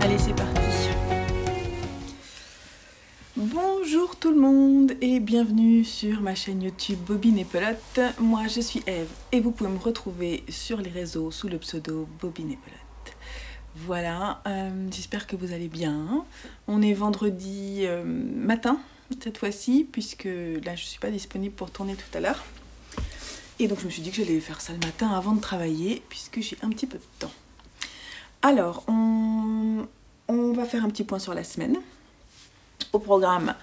Allez, c'est parti. Bonjour tout le monde et bienvenue sur ma chaîne YouTube Bobine et Pelote. Moi je suis Eve et vous pouvez me retrouver sur les réseaux sous le pseudo Bobine et Pelote. Voilà, j'espère que vous allez bien. On est vendredi matin cette fois-ci puisque là je suis pas disponible pour tourner tout à l'heure. Et donc je me suis dit que j'allais faire ça le matin avant de travailler puisque j'ai un petit peu de temps. Alors, on va faire un petit point sur la semaine. Au programme,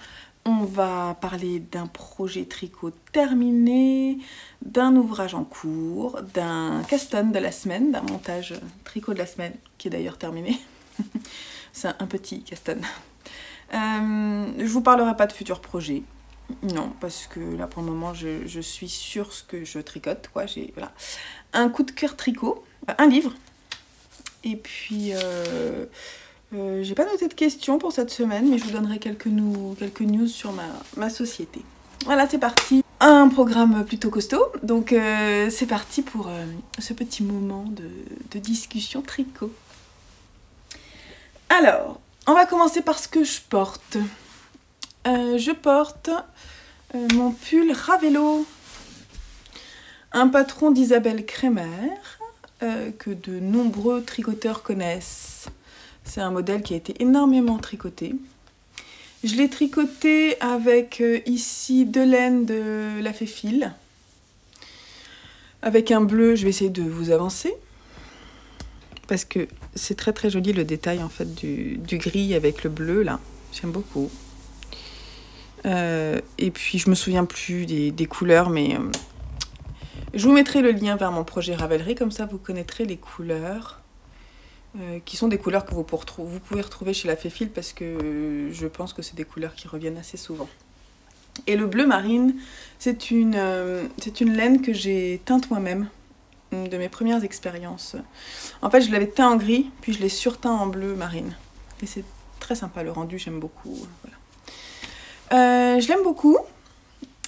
on va parler d'un projet tricot terminé, d'un ouvrage en cours, d'un cast-on de la semaine, d'un montage tricot de la semaine qui est d'ailleurs terminé. C'est un petit cast-on. Je vous parlerai pas de futurs projets. Non, parce que là pour le moment je suis sur ce que je tricote, quoi. J'ai voilà, un coup de cœur tricot, un livre. Et puis, j'ai pas noté de questions pour cette semaine, mais je vous donnerai quelques news sur ma société. Voilà, c'est parti. Un programme plutôt costaud, donc c'est parti pour ce petit moment de discussion tricot. Alors, on va commencer par ce que je porte. Je porte mon pull Ravello, un patron d'Isabelle Kremer, que de nombreux tricoteurs connaissent. C'est un modèle qui a été énormément tricoté. Je l'ai tricoté avec ici de laine de la Féfil. Avec un bleu, je vais essayer de vous avancer. Parce que c'est très très joli le détail en fait du gris avec le bleu là. J'aime beaucoup. Et puis je me souviens plus des couleurs, mais je vous mettrai le lien vers mon projet Ravelry, comme ça vous connaîtrez les couleurs, qui sont des couleurs que vous pouvez retrouver chez la Féfil, parce que je pense que c'est des couleurs qui reviennent assez souvent. Et le bleu marine, c'est une laine que j'ai teinte moi-même, de mes premières expériences. En fait, je l'avais teint en gris, puis je l'ai surteint en bleu marine. Et c'est très sympa, le rendu, j'aime beaucoup. Voilà. Je l'aime beaucoup.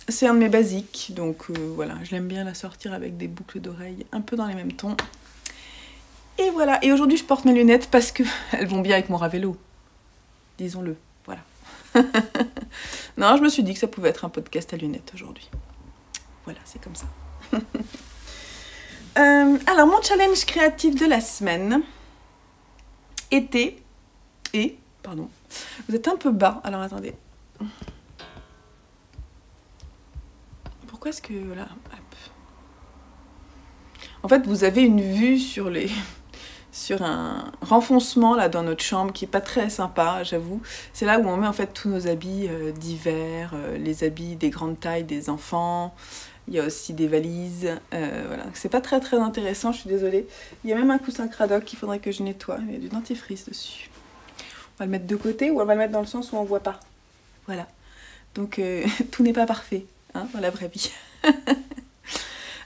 C'est un de mes basiques, donc voilà, je l'aime bien la sortir avec des boucles d'oreilles un peu dans les mêmes tons. Et voilà, et aujourd'hui je porte mes lunettes parce qu'elles vont bien avec mon Ravello, disons-le, voilà. Non, je me suis dit que ça pouvait être un podcast à lunettes aujourd'hui. Voilà, c'est comme ça. Alors, mon challenge créatif de la semaine était... Pardon, vous êtes un peu bas, alors attendez. Pourquoi est-ce que... Voilà, hop. En fait, vous avez une vue sur un renfoncement là dans notre chambre qui est pas très sympa, j'avoue. C'est là où on met en fait tous nos habits d'hiver, les habits des grandes tailles des enfants. Il y a aussi des valises. Voilà, c'est pas très très intéressant, je suis désolée. Il y a même un coussin Cradoc qu'il faudrait que je nettoie. Il y a du dentifrice dessus. On va le mettre de côté ou on va le mettre dans le sens où on voit pas. Voilà. Donc tout n'est pas parfait. Hein, dans la vraie vie.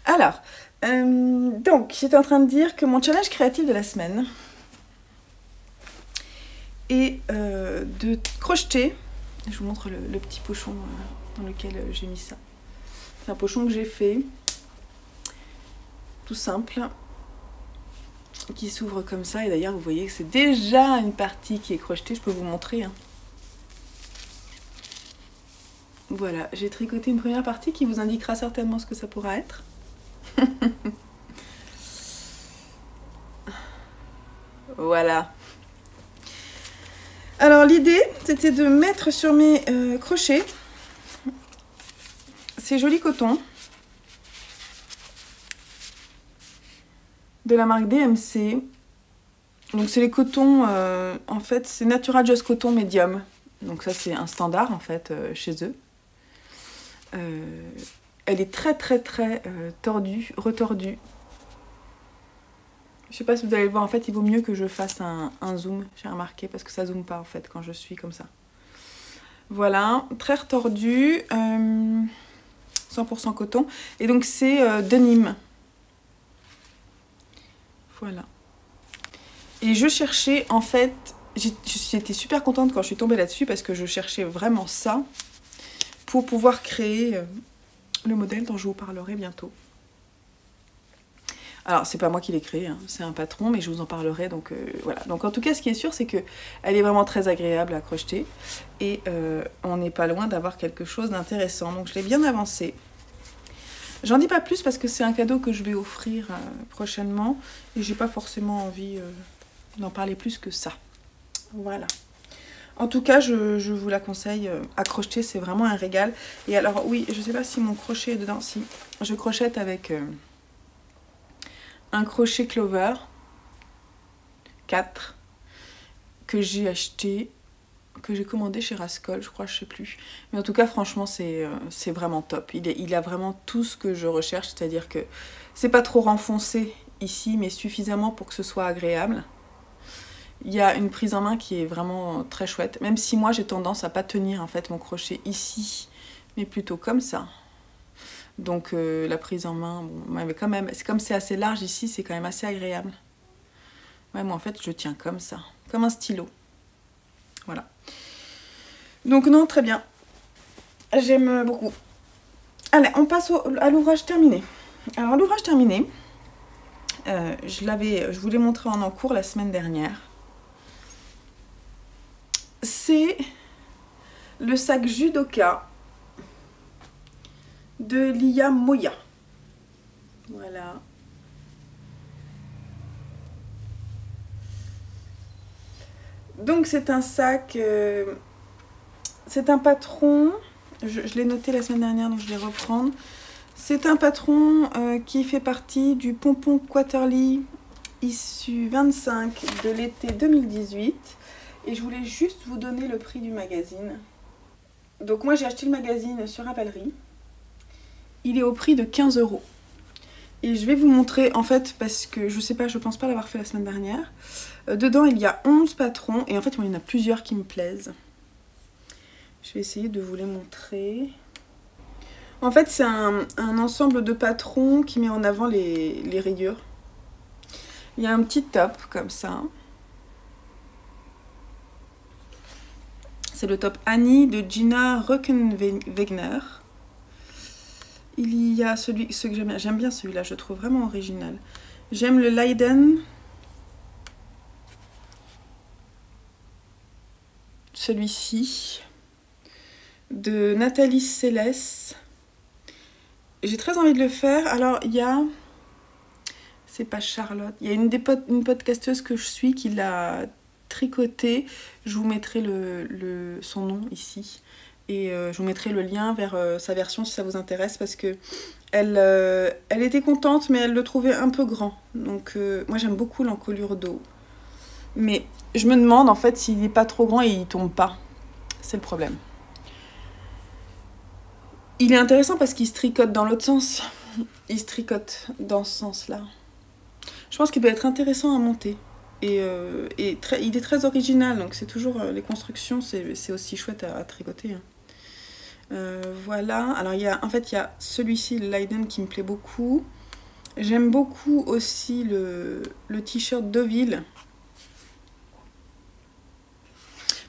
Alors, donc j'étais en train de dire que mon challenge créatif de la semaine est de crocheter. Je vous montre le petit pochon dans lequel j'ai mis ça. C'est un pochon que j'ai fait, tout simple, qui s'ouvre comme ça. Et d'ailleurs, vous voyez que c'est déjà une partie qui est crochetée. Je peux vous montrer. Hein. Voilà, j'ai tricoté une première partie qui vous indiquera certainement ce que ça pourra être. Voilà. Alors l'idée, c'était de mettre sur mes crochets ces jolis cotons de la marque DMC. Donc c'est les cotons, en fait, c'est Natural Just Coton Medium. Donc ça c'est un standard en fait chez eux. Elle est très très très tordue, retordue. Je sais pas si vous allez le voir, en fait il vaut mieux que je fasse un zoom, j'ai remarqué, parce que ça zoome pas en fait quand je suis comme ça. Voilà, très retordue, 100% coton. Et donc c'est de Nîmes. Voilà. Et je cherchais, en fait, j'étais super contente quand je suis tombée là-dessus parce que je cherchais vraiment ça pour pouvoir créer le modèle dont je vous parlerai bientôt. Alors, c'est pas moi qui l'ai créé, hein, c'est un patron, mais je vous en parlerai, donc voilà. Donc en tout cas, ce qui est sûr, c'est qu'elle est vraiment très agréable à crocheter et on n'est pas loin d'avoir quelque chose d'intéressant. Donc je l'ai bien avancé. J'en dis pas plus parce que c'est un cadeau que je vais offrir prochainement et j'ai pas forcément envie d'en parler plus que ça. Voilà. En tout cas, je vous la conseille à crocheter, c'est vraiment un régal. Et alors oui, je sais pas si mon crochet est dedans, si je crochette avec un crochet Clover 4 que j'ai acheté, que j'ai commandé chez Rascol, je crois, je sais plus. Mais en tout cas, franchement, c'est vraiment top. Il a vraiment tout ce que je recherche, c'est-à-dire que c'est pas trop renfoncé ici, mais suffisamment pour que ce soit agréable. Il y a une prise en main qui est vraiment très chouette, même si moi j'ai tendance à pas tenir en fait mon crochet ici, mais plutôt comme ça. Donc la prise en main, bon, mais quand même, c'est comme c'est assez large ici, c'est quand même assez agréable. Ouais, moi en fait je tiens comme ça, comme un stylo. Voilà. Donc non, très bien. J'aime beaucoup. Allez, on passe à l'ouvrage terminé. Alors l'ouvrage terminé, je vous l'ai montré en encours la semaine dernière. C'est le sac Judoka de Lia Moya. Voilà. Donc c'est un sac, c'est un patron, je l'ai noté la semaine dernière donc je vais reprendre. C'est un patron qui fait partie du Pompon Quarterly issu 25 de l'été 2018. Et je voulais juste vous donner le prix du magazine. Donc moi j'ai acheté le magazine sur Ravelry. Il est au prix de 15 €. Et je vais vous montrer en fait parce que je sais pas, je pense pas l'avoir fait la semaine dernière. Dedans il y a 11 patrons et en fait il y en a plusieurs qui me plaisent. Je vais essayer de vous les montrer. En fait c'est un ensemble de patrons qui met en avant les rayures. Il y a un petit top comme ça. C'est le top Annie de Gina Röckenwegner. Il y a ce que j'aime bien celui-là, je le trouve vraiment original. J'aime le Leiden. Celui-ci. De Nathalie Célès. J'ai très envie de le faire. Alors, il y a... C'est pas Charlotte. Il y a une podcasteuse que je suis qui l'a tricoté. Je vous mettrai son nom ici. Et je vous mettrai le lien vers sa version si ça vous intéresse. Parce que elle était contente, mais elle le trouvait un peu grand. Donc moi j'aime beaucoup l'encolure d'eau. Mais je me demande en fait s'il n'est pas trop grand et il tombe pas. C'est le problème. Il est intéressant parce qu'il se tricote dans l'autre sens. Il se tricote dans ce sens-là. Je pense qu'il peut être intéressant à monter. Et il est très original, donc c'est toujours les constructions, c'est aussi chouette à tricoter. Voilà, alors en fait il y a celui-ci, le Leiden, qui me plaît beaucoup. J'aime beaucoup aussi le t-shirt Deauville.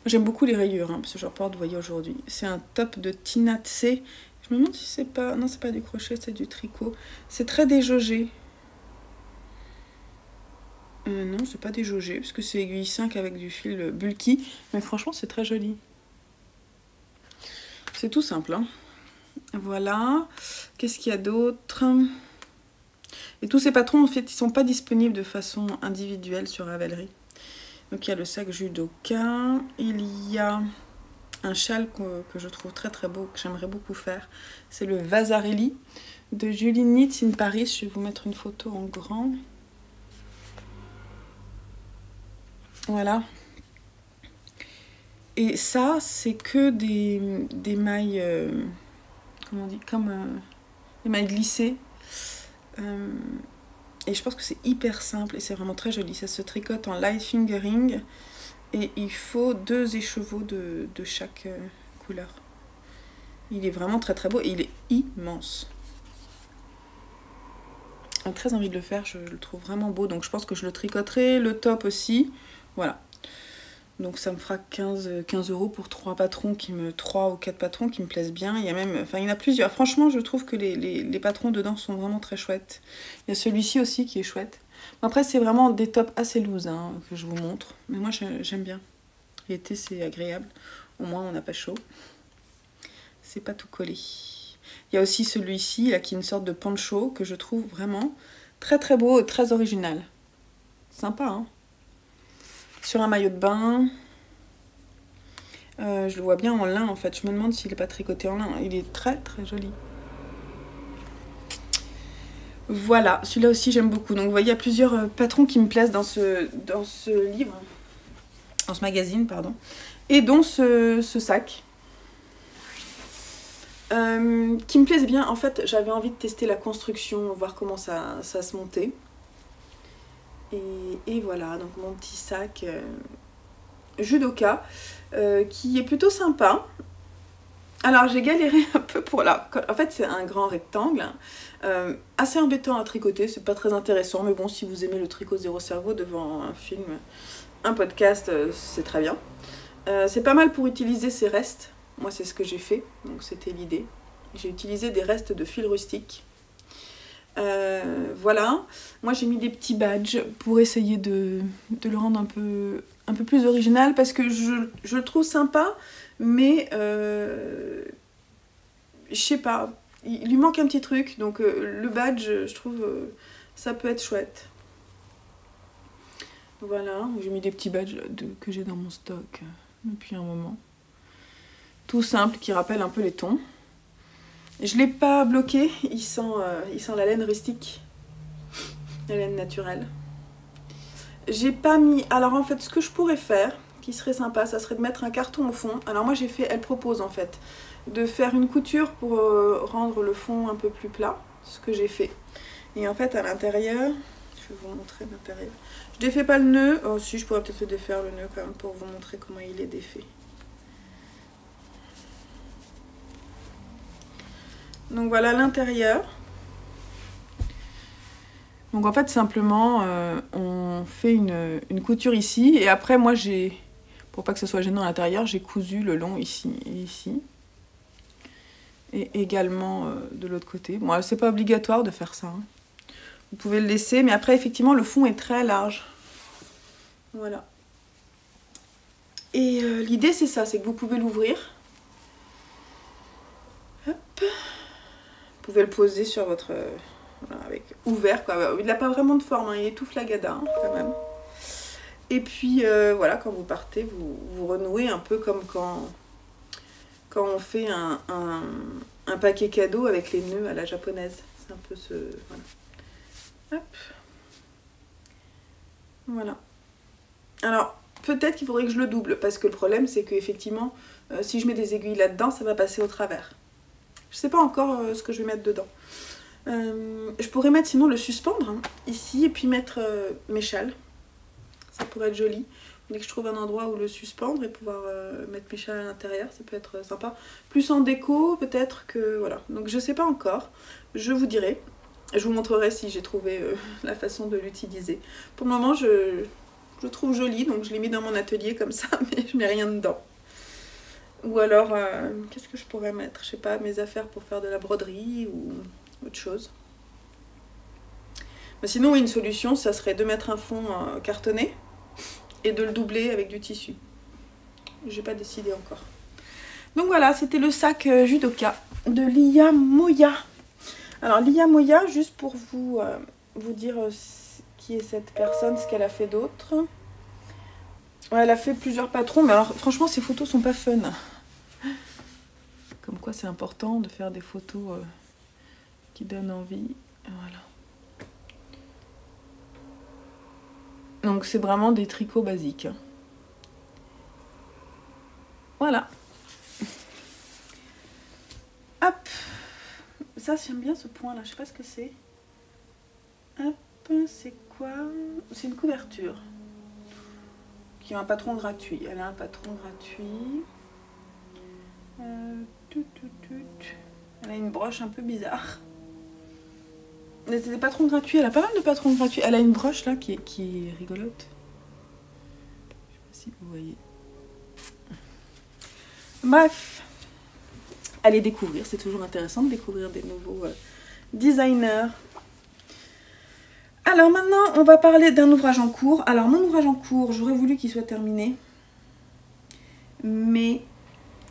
J'aime beaucoup les rayures, hein, parce que je porte, vous voyez, aujourd'hui. C'est un top de Tina Tse. Je me demande si c'est pas... Non, c'est pas du crochet, c'est du tricot. C'est très déjaugé. Non, c'est pas déjaugé, parce que c'est aiguille 5 avec du fil bulky. Mais franchement, c'est très joli. C'est tout simple, hein. Voilà. Qu'est-ce qu'il y a d'autre? Et tous ces patrons, en fait, ils sont pas disponibles de façon individuelle sur Ravelry. Donc, il y a le sac Judoka. Il y a un châle que je trouve très très beau, que j'aimerais beaucoup faire. C'est le Vasarely de Julie Knits in Paris. Je vais vous mettre une photo en grand. Voilà. Et ça, c'est que des mailles, comment on dit, comme des mailles glissées. Et je pense que c'est hyper simple et c'est vraiment très joli. Ça se tricote en light fingering et il faut 2 écheveaux de chaque couleur. Il est vraiment très très beau et il est immense. très envie de le faire, je le trouve vraiment beau, donc je pense que je le tricoterai, le top aussi, voilà. Donc ça me fera 15 € pour 3 ou 4 patrons qui me plaisent bien. Il y a même, enfin il y en a plusieurs. Franchement, je trouve que les patrons dedans sont vraiment très chouettes. Il y a celui-ci aussi qui est chouette. Après, c'est vraiment des tops assez loose hein, que je vous montre. Mais moi, j'aime bien. L'été, c'est agréable. Au moins, on n'a pas chaud. C'est pas tout collé. Il y a aussi celui-ci, là, qui est une sorte de poncho que je trouve vraiment très très beau et très original. Sympa, hein. Sur un maillot de bain. Je le vois bien en lin, en fait. Je me demande s'il n'est pas tricoté en lin. Il est très très joli. Voilà, celui-là aussi j'aime beaucoup. Donc vous voyez, il y a plusieurs patrons qui me plaisent dans ce livre. Dans ce magazine, pardon. Et dont ce sac. Qui me plaisent bien. En fait, j'avais envie de tester la construction, voir comment ça se montait. Et voilà, donc mon petit sac judoka qui est plutôt sympa. Alors j'ai galéré un peu pour la... En fait c'est un grand rectangle, assez embêtant à tricoter, c'est pas très intéressant, mais bon, si vous aimez le tricot zéro cerveau devant un film, un podcast, c'est très bien. C'est pas mal pour utiliser ces restes, moi c'est ce que j'ai fait, donc c'était l'idée. J'ai utilisé des restes de fil rustique. Voilà, moi j'ai mis des petits badges pour essayer de le rendre un peu plus original parce que je le trouve sympa, mais je sais pas, il lui manque un petit truc, donc le badge je trouve ça peut être chouette. Voilà, j'ai mis des petits badges que j'ai dans mon stock depuis un moment, tout simple qui rappelle un peu les tons. Je l'ai pas bloqué, il sent la laine rustique, la laine naturelle. J'ai pas mis... Alors en fait, ce que je pourrais faire, qui serait sympa, ça serait de mettre un carton au fond. Alors moi j'ai fait, elle propose en fait, de faire une couture pour rendre le fond un peu plus plat, ce que j'ai fait. Et en fait à l'intérieur, je vais vous montrer l'intérieur. Je défais pas le nœud, oh si, je pourrais peut-être défaire le nœud quand même pour vous montrer comment il est défait. Donc voilà l'intérieur. Donc en fait simplement on fait une couture ici et après moi j'ai, pour pas que ce soit gênant à l'intérieur, j'ai cousu le long ici et ici. Et également de l'autre côté. Bon c'est pas obligatoire de faire ça, hein. Vous pouvez le laisser, mais après effectivement le fond est très large. Voilà. Et l'idée c'est ça, c'est que vous pouvez l'ouvrir. Hop. Vous pouvez le poser sur votre... voilà, avec ouvert quoi. Il n'a pas vraiment de forme, hein. Il est tout flagada hein, quand même. Et puis voilà, quand vous partez, vous renouez un peu comme quand on fait un paquet cadeau avec les nœuds à la japonaise. C'est un peu ce... Voilà. Hop. Voilà. Alors, peut-être qu'il faudrait que je le double, parce que le problème, c'est qu'effectivement, si je mets des aiguilles là-dedans, ça va passer au travers. Je sais pas encore ce que je vais mettre dedans. Je pourrais mettre sinon le suspendre hein, ici et puis mettre mes châles. Ça pourrait être joli. Dès que je trouve un endroit où le suspendre et pouvoir mettre mes châles à l'intérieur, ça peut être sympa. Plus en déco peut-être que... Voilà. Donc je sais pas encore. Je vous dirai. Je vous montrerai si j'ai trouvé la façon de l'utiliser. Pour le moment, je le trouve joli, donc je l'ai mis dans mon atelier comme ça, mais je mets rien dedans. Ou alors, qu'est-ce que je pourrais mettre? Je sais pas, mes affaires pour faire de la broderie ou autre chose. Mais sinon, une solution, ça serait de mettre un fond cartonné et de le doubler avec du tissu. J'ai pas décidé encore. Donc voilà, c'était le sac judoka de Lia Moya. Alors Lia Moya, juste pour vous dire qui est cette personne, ce qu'elle a fait d'autre. Ouais, elle a fait plusieurs patrons, mais alors franchement ces photos sont pas fun. Comme quoi c'est important de faire des photos qui donnent envie. Voilà. Donc c'est vraiment des tricots basiques. Voilà. Hop. Ça j'aime bien ce point là, je sais pas ce que c'est. Hop, c'est quoi? C'est une couverture. Qui a un patron gratuit. Elle a un patron gratuit. Elle a une broche un peu bizarre. C'est des patrons gratuits, elle a pas mal de patrons gratuits. Elle a une broche là qui est rigolote. Je sais pas si vous voyez. Bref, allez découvrir, c'est toujours intéressant de découvrir des nouveaux designers. Alors maintenant, on va parler d'un ouvrage en cours. Alors mon ouvrage en cours, j'aurais voulu qu'il soit terminé, mais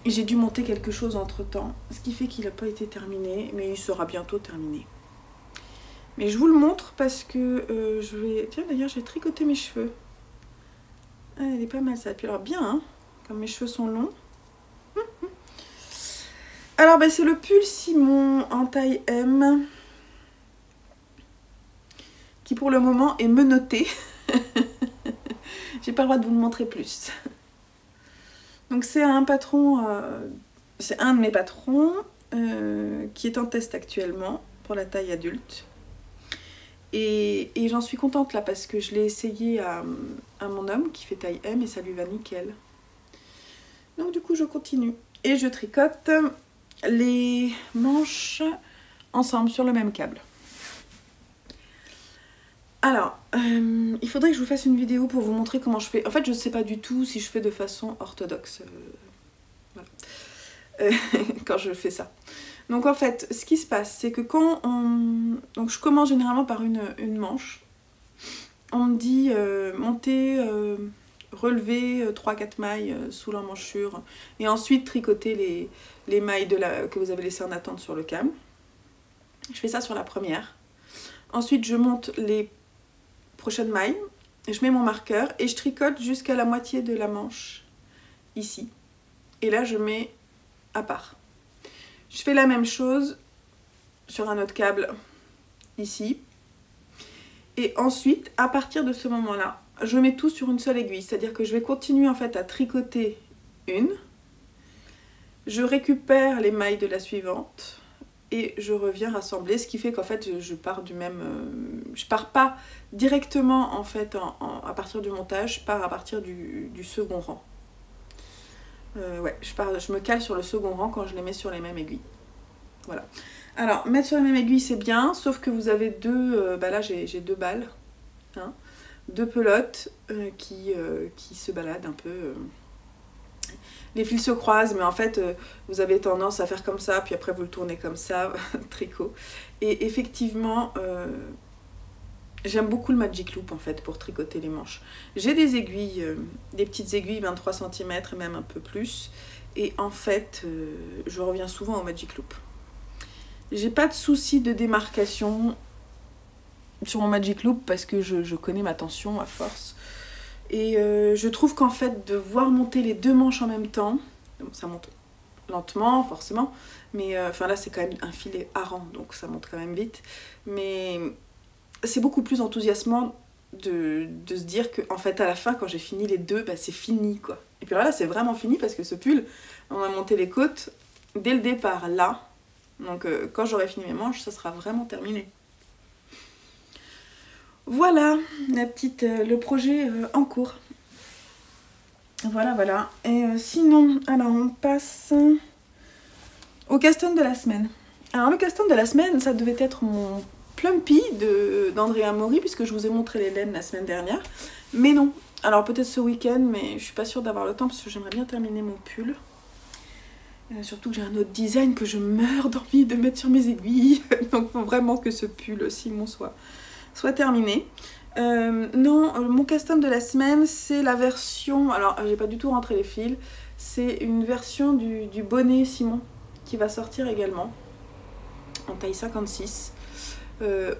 j'ai dû monter quelque chose entre temps, ce qui fait qu'il n'a pas été terminé, mais il sera bientôt terminé. Mais je vous le montre parce que je vais... Tiens, d'ailleurs, j'ai tricoté mes cheveux. Ah, elle est pas mal, ça. Puis alors bien, hein, comme mes cheveux sont longs. Alors, ben, c'est le pull Simon en taille M, qui pour le moment est menotté. J'ai pas le droit de vous le montrer plus. Donc c'est un patron, c'est un de mes patrons qui est en test actuellement pour la taille adulte. Et j'en suis contente là parce que je l'ai essayé à mon homme qui fait taille M et ça lui va nickel. Donc du coup je continue. Et je tricote les manches ensemble sur le même câble. Alors, il faudrait que je vous fasse une vidéo pour vous montrer comment je fais. En fait, je ne sais pas du tout si je fais de façon orthodoxe. Voilà. Quand je fais ça. Donc en fait, ce qui se passe, c'est que quand on... Donc je commence généralement par une manche. On me dit monter, relever 3-4 mailles sous l'emmanchure. Et ensuite tricoter les mailles que vous avez laissées en attente sur le câble. Je fais ça sur la première. Ensuite, je monte les prochaines mailles. Je mets mon marqueur et je tricote jusqu'à la moitié de la manche. Ici. Et là, je mets à part. Je fais la même chose sur un autre câble ici. Et ensuite, à partir de ce moment-là, je mets tout sur une seule aiguille. C'est-à-dire que je vais continuer en fait à tricoter une. Je récupère les mailles de la suivante et je reviens rassembler. Ce qui fait qu'en fait, je pars du même... je pars pas directement en fait à partir du montage, je pars à partir du second rang. Ouais, je me cale sur le second rang quand je les mets sur les mêmes aiguilles. Voilà. Alors, mettre sur les mêmes aiguilles, c'est bien, sauf que vous avez deux... bah là, j'ai deux balles. Hein, deux pelotes qui se baladent un peu. Les fils se croisent, mais en fait, vous avez tendance à faire comme ça, puis après vous le tournez comme ça, tricot. Et effectivement... j'aime beaucoup le Magic Loop en fait pour tricoter les manches. J'ai des aiguilles, des petites aiguilles 23 cm et même un peu plus. Et en fait, je reviens souvent au Magic Loop. J'ai pas de souci de démarcation sur mon Magic Loop parce que je connais ma tension à force. Et je trouve qu'en fait, de voir monter les deux manches en même temps, donc ça monte lentement forcément, mais enfin là c'est quand même un filet hareng, donc ça monte quand même vite. Mais... c'est beaucoup plus enthousiasmant de se dire que en fait à la fin quand j'ai fini les deux, bah, c'est fini quoi. Et puis là c'est vraiment fini parce que ce pull, on a monté les côtes dès le départ là. Donc quand j'aurai fini mes manches, ça sera vraiment terminé. Voilà le projet en cours. Voilà, voilà. Et sinon, alors on passe au custom de la semaine. Alors le custom de la semaine, ça devait être mon Plumpy d'Andrea Mori, puisque je vous ai montré les laines la semaine dernière. Mais non. Alors peut-être ce week-end, mais je suis pas sûre d'avoir le temps, parce que j'aimerais bien terminer mon pull. Surtout que j'ai un autre design que je meurs d'envie de mettre sur mes aiguilles. Donc il faut vraiment que ce pull Simon soit terminé. Non, mon custom de la semaine, c'est la version... Alors, j'ai pas du tout rentré les fils. C'est une version du bonnet Simon qui va sortir également. En taille 56.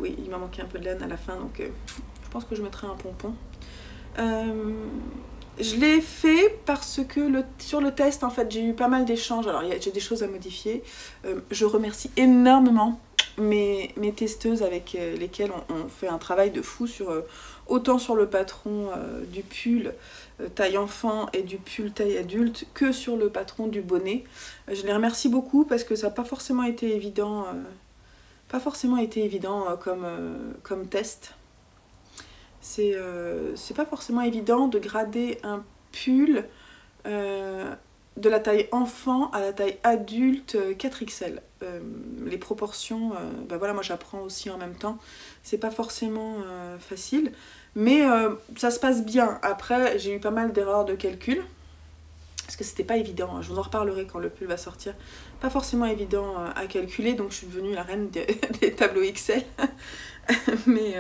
Oui, il m'a manqué un peu de laine à la fin, donc je pense que je mettrai un pompon. Je l'ai fait parce que sur le test, en fait, j'ai eu pas mal d'échanges. Alors, j'ai des choses à modifier. Je remercie énormément mes testeuses avec lesquelles on fait un travail de fou autant sur le patron du pull taille enfant et du pull taille adulte que sur le patron du bonnet. Je les remercie beaucoup parce que ça n'a pas forcément été évident, comme test. C'est pas forcément évident de grader un pull de la taille enfant à la taille adulte 4XL. Les proportions, bah voilà, moi j'apprends aussi en même temps. C'est pas forcément facile, mais ça se passe bien. Après, j'ai eu pas mal d'erreurs de calcul, parce que c'était pas évident. Je vous en reparlerai quand le pull va sortir. Pas forcément évident à calculer, donc je suis devenue la reine des tableaux Excel. Mais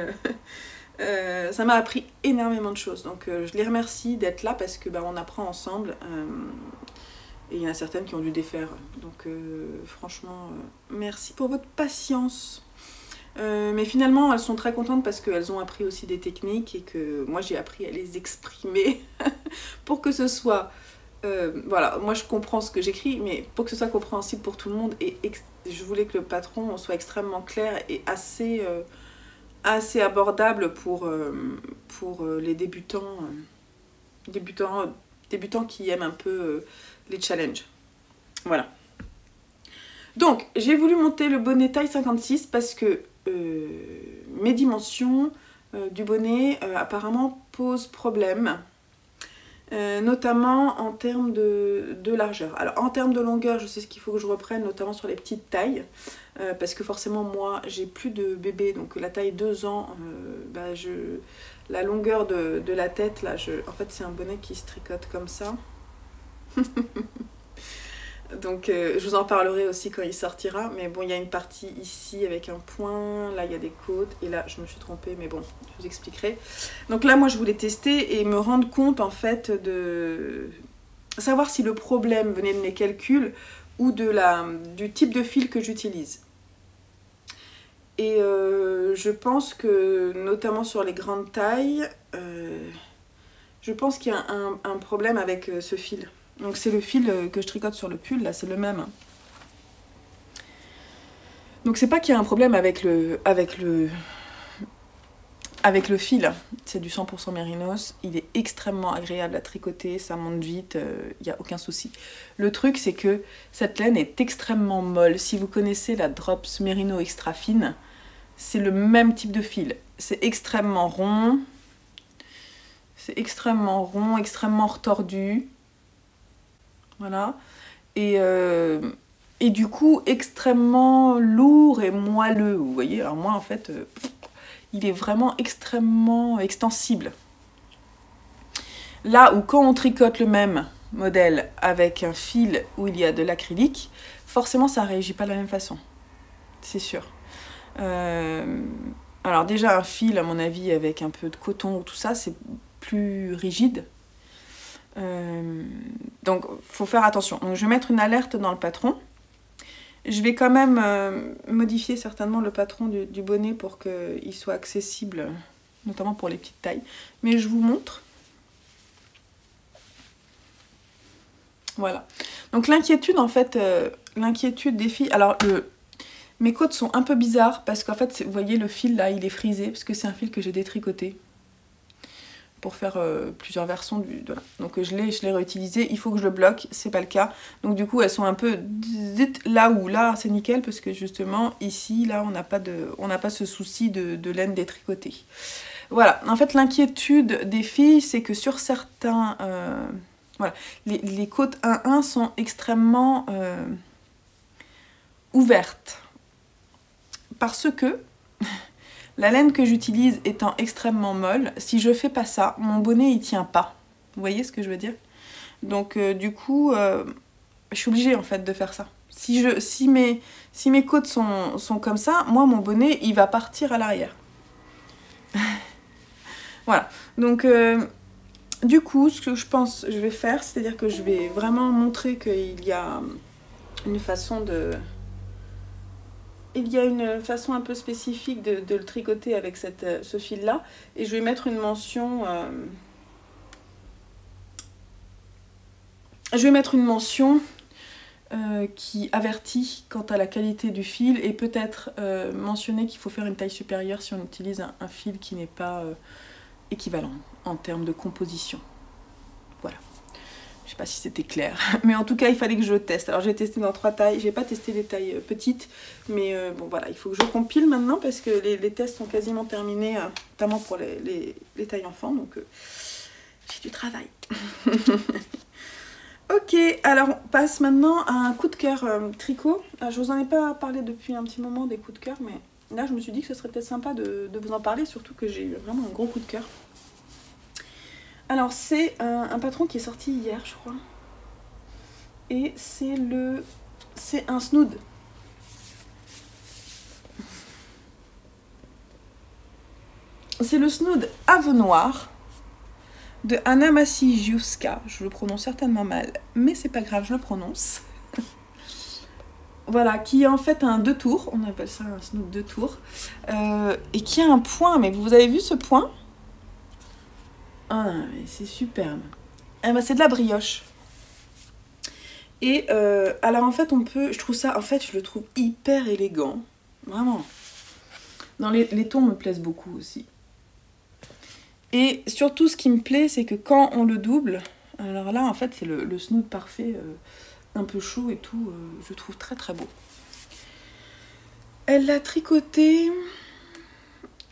ça m'a appris énormément de choses. Donc je les remercie d'être là parce que bah, on apprend ensemble. Et il y en a certaines qui ont dû défaire. Donc franchement, merci pour votre patience. Mais finalement, elles sont très contentes parce qu'elles ont appris aussi des techniques et que moi j'ai appris à les exprimer pour que ce soit... voilà, moi je comprends ce que j'écris, mais pour que ce soit compréhensible pour tout le monde, et je voulais que le patron soit extrêmement clair et assez abordable pour les débutants, débutants qui aiment un peu les challenges. Voilà. Donc, j'ai voulu monter le bonnet taille 56 parce que mes dimensions du bonnet apparemment posent problème. Notamment en termes de largeur. Alors en termes de longueur, je sais ce qu'il faut que je reprenne, notamment sur les petites tailles, parce que forcément moi j'ai plus de bébé, donc la taille 2 ans, bah, la longueur de la tête, là, en fait c'est un bonnet qui se tricote comme ça. Donc je vous en parlerai aussi quand il sortira, mais bon, il y a une partie ici avec un point, là il y a des côtes, et là je me suis trompée, mais bon, je vous expliquerai. Donc là moi je voulais tester et me rendre compte en fait de savoir si le problème venait de mes calculs ou du type de fil que j'utilise. Et je pense que, notamment sur les grandes tailles, je pense qu'il y a un problème avec ce fil. Donc c'est le fil que je tricote sur le pull, là c'est le même. Donc c'est pas qu'il y a un problème avec le fil, c'est du 100% mérinos, il est extrêmement agréable à tricoter, ça monte vite, il n'y a aucun souci. Le truc c'est que cette laine est extrêmement molle. Si vous connaissez la Drops Merino extra fine, c'est le même type de fil. C'est extrêmement rond, extrêmement retordu. Voilà. Et du coup, extrêmement lourd et moelleux. Vous voyez, alors moi, en fait, il est vraiment extrêmement extensible. Là où quand on tricote le même modèle avec un fil où il y a de l'acrylique, forcément, ça ne réagit pas de la même façon. C'est sûr. Alors déjà, un fil, à mon avis, avec un peu de coton ou tout ça, c'est plus rigide. Donc faut faire attention. Donc, je vais mettre une alerte dans le patron. Je vais quand même modifier certainement le patron du bonnet pour qu'il soit accessible, notamment pour les petites tailles. Mais je vous montre. Voilà. Donc l'inquiétude en fait, l'inquiétude des filles. Alors mes côtes sont un peu bizarres parce qu'en fait, vous voyez le fil là, il est frisé parce que c'est un fil que j'ai détricoté pour faire plusieurs versions voilà. Donc je l'ai réutilisé, il faut que je le bloque, c'est pas le cas. Donc du coup elles sont un peu là où là c'est nickel parce que justement ici là on n'a pas ce souci de laine détricotée. Voilà, en fait l'inquiétude des filles c'est que sur certains voilà, les côtes 1-1 sont extrêmement ouvertes parce que la laine que j'utilise étant extrêmement molle, si je fais pas ça, mon bonnet il tient pas. Vous voyez ce que je veux dire? Donc du coup, je suis obligée en fait de faire ça. Si mes côtes sont comme ça, moi mon bonnet il va partir à l'arrière. Voilà. Donc du coup, ce que je pense je vais faire, c'est-à-dire que je vais vraiment montrer qu'il y a une façon de... Il y a une façon un peu spécifique de le tricoter avec ce fil-là. Et je vais mettre une mention... qui avertit quant à la qualité du fil et peut-être mentionner qu'il faut faire une taille supérieure si on utilise un fil qui n'est pas équivalent en termes de composition. Voilà. Je sais pas si c'était clair, mais en tout cas il fallait que je le teste. Alors j'ai testé dans 3 tailles, j'ai pas testé les tailles petites, mais bon voilà, il faut que je compile maintenant parce que les tests sont quasiment terminés, notamment pour les tailles enfants, donc j'ai du travail. Ok, alors on passe maintenant à un coup de cœur tricot. Je vous en ai pas parlé depuis un petit moment des coups de cœur, mais là je me suis dit que ce serait peut-être sympa de vous en parler, surtout que j'ai eu vraiment un gros coup de cœur. Alors c'est un patron qui est sorti hier, je crois. Et c'est un snood. C'est le snood Ave Noir de Anna Maciejewska. Je le prononce certainement mal, mais c'est pas grave, je le prononce. Voilà, qui est en fait un 2 tours, on appelle ça un snood 2 tours, et qui a un point, mais vous avez vu ce point? Ah, mais c'est superbe. Eh ben, c'est de la brioche. Et alors en fait je trouve ça, en fait je le trouve hyper élégant, vraiment. Non, les tons me plaisent beaucoup aussi. Et surtout ce qui me plaît, c'est que quand on le double, alors là en fait c'est le snood parfait, un peu chaud et tout, je trouve très très beau. Elle l'a tricoté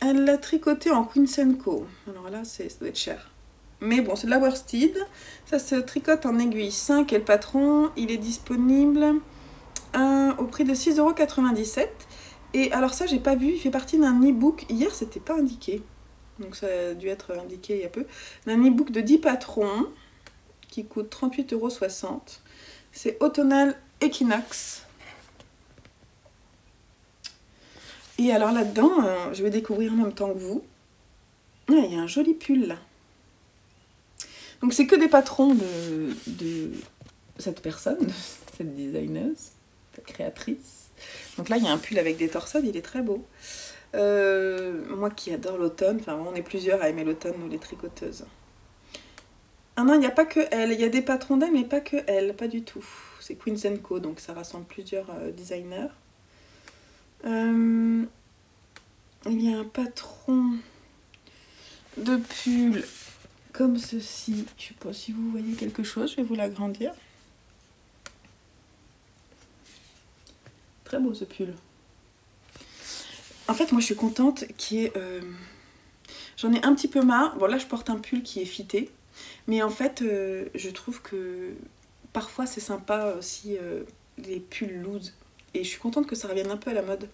en Queen & Co. Alors là ça doit être cher. Mais bon, c'est de la worsted. Ça se tricote en aiguille 5 et le patron, il est disponible au prix de 6,97 €. Et alors ça, j'ai pas vu, il fait partie d'un e-book. Hier, c'était pas indiqué. Donc ça a dû être indiqué il y a peu. D'un e-book de 10 patrons qui coûte 38,60 €. C'est Autumnal Equinox. Et alors là-dedans, je vais découvrir en même temps que vous. Ah, il y a un joli pull là. Donc c'est que des patrons de cette personne, cette designeuse, cette créatrice. Donc là il y a un pull avec des torsades, il est très beau. Moi qui adore l'automne, enfin on est plusieurs à aimer l'automne, nous les tricoteuses. Ah non, il n'y a pas que elle, il y a des patrons d'elle, mais pas que elle, pas du tout. C'est Queen & Co, donc ça rassemble plusieurs designers. Il y a un patron de pull comme ceci. Je ne sais pas si vous voyez quelque chose, je vais vous l'agrandir. Très beau ce pull. En fait, moi je suis contente qu'il y ait... J'en ai un petit peu marre. Bon là je porte un pull qui est fité. Mais en fait, je trouve que parfois c'est sympa aussi les pulls loose. Et je suis contente que ça revienne un peu à la mode.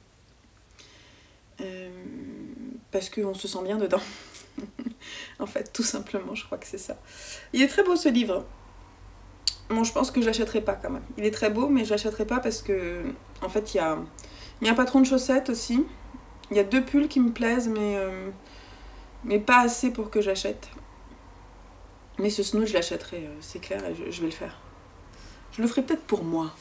Parce qu'on se sent bien dedans. En fait, tout simplement, je crois que c'est ça. Il est très beau ce livre. Bon, je pense que je l'achèterai pas quand même. Il est très beau, mais je l'achèterai pas parce que, en fait, il y a un patron de chaussettes aussi. Il y a 2 pulls qui me plaisent, mais pas assez pour que j'achète. Mais ce snood, je l'achèterai, c'est clair, et je vais le faire. Je le ferai peut-être pour moi.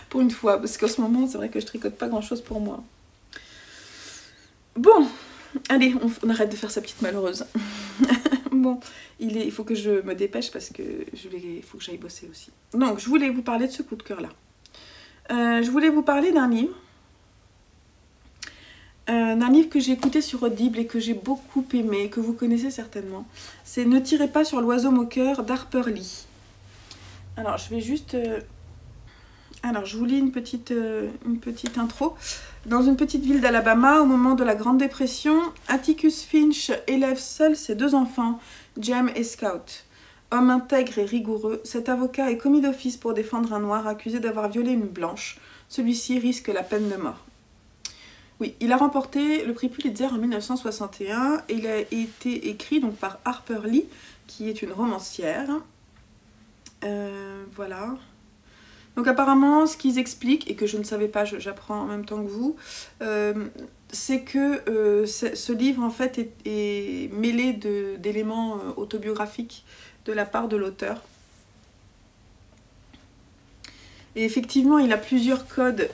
Pour une fois, parce qu'en ce moment, c'est vrai que je tricote pas grand-chose pour moi. Bon, allez, on arrête de faire sa petite malheureuse. Bon, il faut que je me dépêche parce que il faut que j'aille bosser aussi. Donc, je voulais vous parler de ce coup de cœur-là. Je voulais vous parler d'un livre. D'un livre que j'ai écouté sur Audible et que j'ai beaucoup aimé, que vous connaissez certainement. C'est Ne tirez pas sur l'oiseau moqueur d'Harper Lee. Alors, je vais juste... Alors, je vous lis une petite intro. Dans une petite ville d'Alabama, au moment de la Grande Dépression, Atticus Finch élève seul ses 2 enfants, Jem et Scout. Homme intègre et rigoureux, cet avocat est commis d'office pour défendre un noir accusé d'avoir violé une blanche. Celui-ci risque la peine de mort. Oui, il a remporté le prix Pulitzer en 1961 et il a été écrit donc, par Harper Lee, qui est une romancière. Voilà. Donc apparemment, ce qu'ils expliquent, et que je ne savais pas, j'apprends en même temps que vous, c'est que ce livre en fait est mêlé d'éléments autobiographiques de la part de l'auteur. Et effectivement, il a plusieurs codes.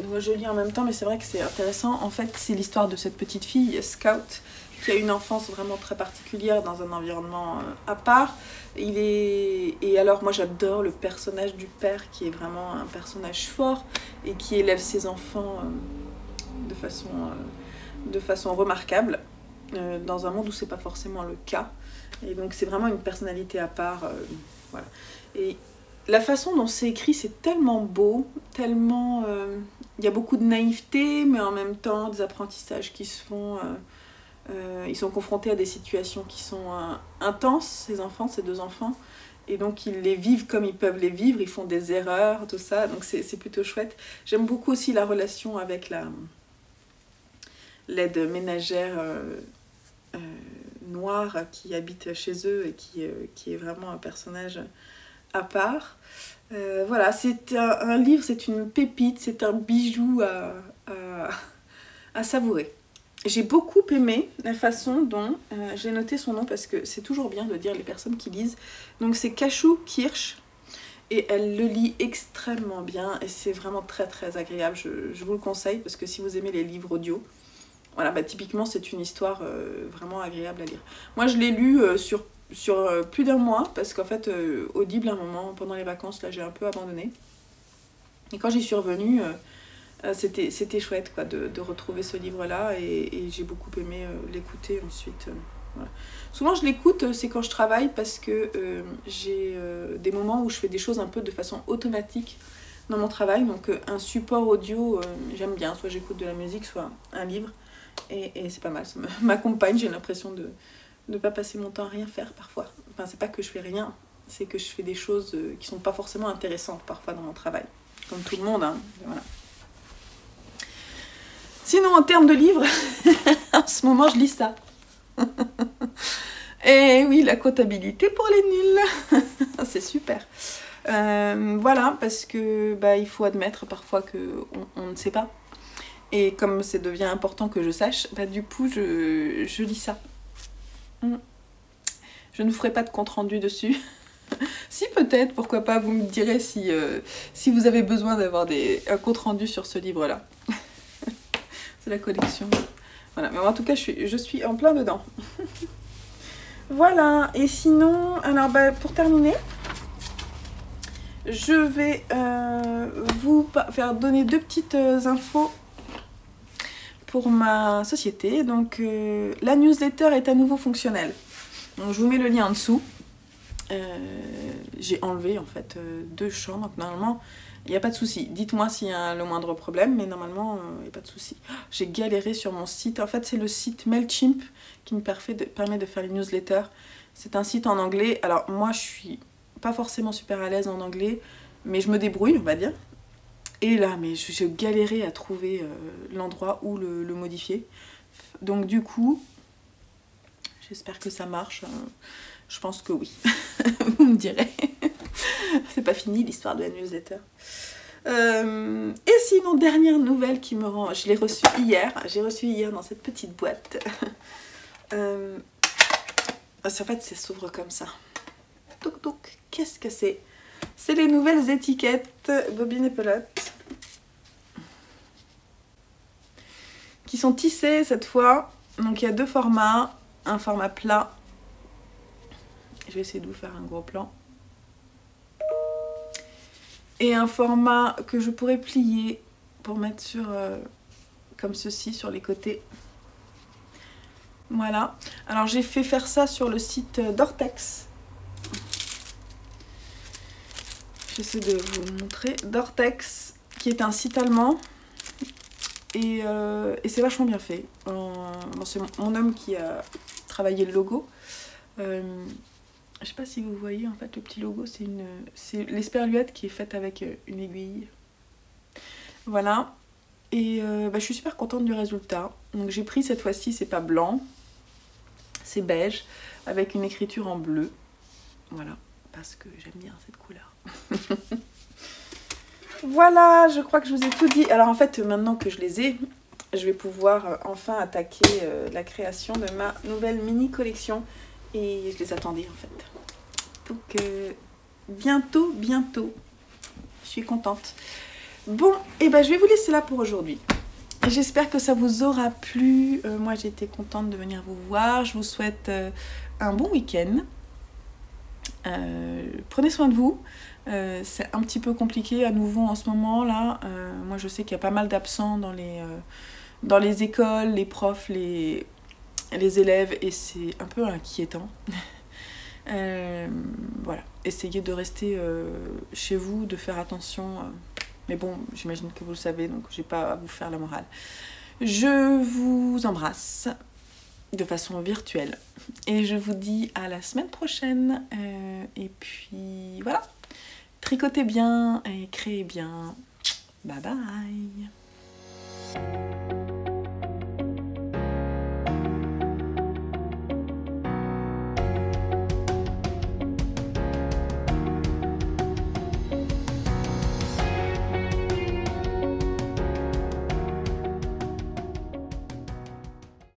Moi, je lis en même temps, mais c'est vrai que c'est intéressant. En fait, c'est l'histoire de cette petite fille, Scout, qui a une enfance vraiment très particulière dans un environnement à part. Et alors, moi, j'adore le personnage du père, qui est vraiment un personnage fort et qui élève ses enfants de façon remarquable, dans un monde où c'est pas forcément le cas. Et donc, c'est vraiment une personnalité à part. Voilà. Et la façon dont c'est écrit, c'est tellement beau, tellement... il y a beaucoup de naïveté, mais en même temps, des apprentissages qui se font... ils sont confrontés à des situations qui sont intenses, ces 2 enfants. et donc ils les vivent comme ils peuvent les vivre, ils font des erreurs, tout ça, donc c'est plutôt chouette. J'aime beaucoup aussi la relation avec l'aide ménagère noire qui habite chez eux et qui est vraiment un personnage à part. Voilà, c'est un livre, c'est une pépite, c'est un bijou à savourer. J'ai beaucoup aimé la façon dont j'ai noté son nom parce que c'est toujours bien de dire les personnes qui lisent. Donc c'est Cachou Kirsch et elle le lit extrêmement bien et c'est vraiment très très agréable. Je vous le conseille parce que si vous aimez les livres audio, voilà, bah, typiquement c'est une histoire vraiment agréable à lire. Moi je l'ai lu sur plus d'un mois parce qu'en fait Audible à un moment pendant les vacances là j'ai un peu abandonné. Et quand j'y suis revenue... c'était chouette quoi, de retrouver ce livre-là et j'ai beaucoup aimé l'écouter ensuite. Voilà. Souvent je l'écoute, c'est quand je travaille parce que j'ai des moments où je fais des choses un peu de façon automatique dans mon travail. Donc un support audio, j'aime bien, soit j'écoute de la musique, soit un livre. Et c'est pas mal, ça m'accompagne, j'ai l'impression de ne pas passer mon temps à rien faire parfois. Enfin c'est pas que je fais rien, c'est que je fais des choses qui sont pas forcément intéressantes parfois dans mon travail. Comme tout le monde, hein, voilà. Sinon, en termes de livres, en ce moment, je lis ça. Et oui, la comptabilité pour les nuls. C'est super. Voilà, parce que il faut admettre parfois qu'on ne sait pas. Et comme ça devient important que je sache, du coup, je lis ça. Je ne ferai pas de compte-rendu dessus. Si, peut-être, pourquoi pas, vous me direz si vous avez besoin d'avoir un compte-rendu sur ce livre-là. C'est la collection. Voilà, mais en tout cas, je suis en plein dedans. Voilà, et sinon, alors pour terminer, je vais vous faire donner 2 petites infos pour ma société. Donc, la newsletter est à nouveau fonctionnelle. Donc, je vous mets le lien en dessous. J'ai enlevé en fait 2 champs, donc normalement... Il n'y a pas de souci. Dites-moi s'il y a le moindre problème, mais normalement, il n'y a pas de souci. J'ai galéré sur mon site. En fait, c'est le site Mailchimp qui me permet de faire les newsletters. C'est un site en anglais. Alors, moi, je suis pas forcément super à l'aise en anglais, mais je me débrouille, on va dire. Et là, mais je galérais à trouver l'endroit où le modifier. Donc, du coup, j'espère que ça marche. Je pense que oui. Vous me direz. C'est pas fini l'histoire de la newsletter. Et sinon, dernière nouvelle qui me rend... Je l'ai reçue hier. J'ai reçu hier dans cette petite boîte. En fait, ça s'ouvre comme ça. Donc, qu'est-ce que c'est? C'est les nouvelles étiquettes Bobine et Pelote. Qui sont tissées cette fois. Donc, il y a 2 formats. Un format plat. Je vais essayer de vous faire un gros plan. Et un format que je pourrais plier pour mettre sur comme ceci sur les côtés. Voilà. Alors j'ai fait faire ça sur le site d'Ortex. J'essaie de vous montrer. D'Ortex, qui est un site allemand. Et c'est vachement bien fait. Bon, c'est mon homme qui a travaillé le logo. Je sais pas si vous voyez en fait le petit logo, c'est l'esperluette qui est faite avec une aiguille. Voilà. Et je suis super contente du résultat. Donc j'ai pris cette fois-ci, c'est pas blanc, c'est beige, avec une écriture en bleu. Voilà, parce que j'aime bien cette couleur. Voilà, je crois que je vous ai tout dit. Alors en fait, maintenant que je les ai, je vais pouvoir enfin attaquer la création de ma nouvelle mini collection. Et je les attendais en fait. Donc bientôt. Je suis contente. Bon, et je vais vous laisser là pour aujourd'hui. J'espère que ça vous aura plu. Moi j'ai été contente de venir vous voir. Je vous souhaite un bon week-end. Prenez soin de vous. C'est un petit peu compliqué à nouveau en ce moment là. Moi je sais qu'il y a pas mal d'absents dans les écoles, les profs, les élèves, et c'est un peu inquiétant. Voilà, essayez de rester chez vous, de faire attention. Mais bon, j'imagine que vous le savez, donc j'ai pas à vous faire la morale. Je vous embrasse de façon virtuelle. Et je vous dis à la semaine prochaine. Et puis voilà, tricotez bien et créez bien. Bye bye.